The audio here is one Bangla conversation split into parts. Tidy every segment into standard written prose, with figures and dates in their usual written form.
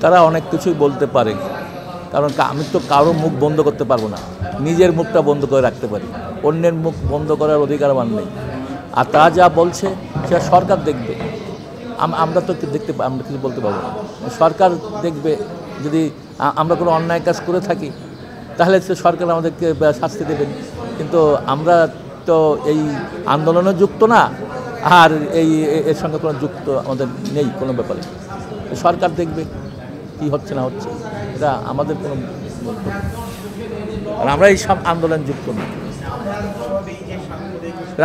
তারা অনেক কিছুই বলতে পারে, কারণ আমি তো কারো মুখ বন্ধ করতে পারবো না, নিজের মুখটা বন্ধ করে রাখতে পারি, অন্যের মুখ বন্ধ করার অধিকার আমার নেই। আর তারা যা বলছে সেটা সরকার দেখবে, আমরা তো দেখতে আমরা কিছু বলতে পারবো না। সরকার দেখবে, যদি আমরা কোনো অন্যায় কাজ করে থাকি তাহলে সরকার আমাদেরকে শাস্তি দেবেন। কিন্তু আমরা তো এই আন্দোলনে যুক্ত না, আর এর সঙ্গে কোনো যুক্ত আমাদের নেই কোনো ব্যাপারে। সরকার দেখবে কি হচ্ছে না হচ্ছে, এটা আমাদের কোনো বক্তব্য, আর আমরা এই সব আন্দোলন যুক্ত না।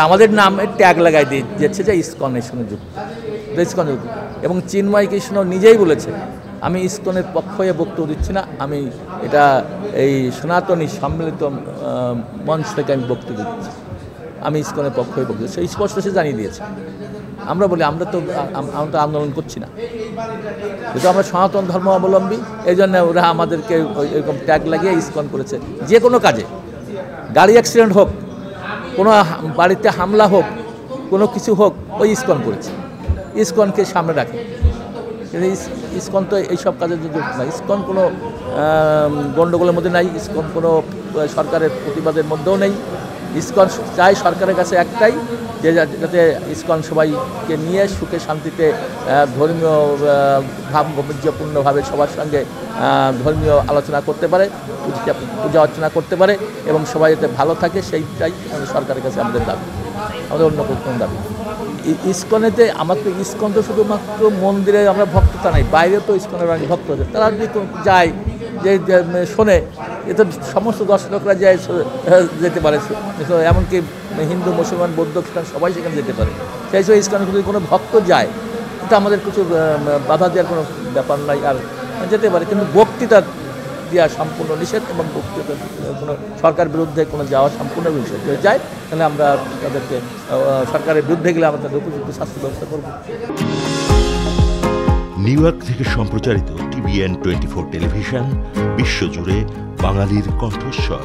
আমাদের নাম ট্যাগ লাগাই দিচ্ছে যে ইসকনের সঙ্গে যুক্ত, ইসকন যুক্ত। এবং চিন্ময় কৃষ্ণ নিজেই বলেছে, আমি ইসকনের পক্ষ হয়ে বক্তব্য দিচ্ছি না, আমি এটা এই সনাতনী সম্মিলিত মঞ্চ থেকে আমি বক্তব্য দিচ্ছি, আমি ইসকনের পক্ষ হয়ে বক্তব্য, সেই স্পষ্ট সে জানিয়ে দিয়েছে। আমরা বলি আমরা তো আন্দোলন করছি না, যেহেতু আমরা সনাতন ধর্ম অবলম্বী, এই জন্য ওরা আমাদেরকে এরকম ট্যাগ লাগিয়ে ইসকন করেছে। যে কোনো কাজে, গাড়ি অ্যাক্সিডেন্ট হোক, কোনো বাড়িতে হামলা হোক, কোনো কিছু হোক, ওই ইসকন করেছে, ইসকনকে সামনে রাখে। কিন্তু ইসকন তো এইসব কাজে যুক্ত না, ইসকন কোনো গণ্ডগোলের মধ্যে নাই, ইসকন কোনো সরকারের প্রতিবাদের মধ্যেও নেই। ইসকন চাই সরকারের কাছে একটাই, যে যাতে ইসকন সবাইকে নিয়ে সুখে শান্তিতে ধর্মীয় গাম্ভীর্যপূর্ণভাবে সবার সঙ্গে ধর্মীয় আলোচনা করতে পারে, পূজা অর্চনা করতে পারে, এবং সবাই যাতে ভালো থাকে, সেইটাই সরকারের কাছে আমাদের দাবি, আমাদের অন্য কোনো দাবি। ইসকনেতে আমার তো ইসকন তো শুধুমাত্র মন্দিরে আমরা ভক্ততা নাই, বাইরেও তো ইসকনের অনেক ভক্ত আছে, তারা যদি যায় যে শোনে, এ তো সমস্ত দর্শকরা যায় যেতে পারে, এমনকি হিন্দু মুসলমান বৌদ্ধ খ্রিস্টান সবাই সেখানে যেতে পারে। সেই হিসেবে ইসকনে যদি কোনো ভক্ত যায়, এটা আমাদের কিছু বাধা দেওয়ার কোনো ব্যাপার নাই, আর যেতে পারে। কিন্তু বক্তৃতা দেওয়া সম্পূর্ণ নিষেধ, এবং বক্তৃতা কোনো সরকার বিরুদ্ধে কোনো যাওয়া সম্পূর্ণ নিষেধ। যদি যায় তাহলে আমরা তাদেরকে, সরকারের বিরুদ্ধে গেলে আমরা তাদের উপযুক্ত শাস্তি ব্যবস্থা করব। নিউ ইয়র্ক থেকে সম্প্রচারিত TVN 24 টেলিভিশন, বিশ্বজুড়ে বাঙালির কণ্ঠস্বর।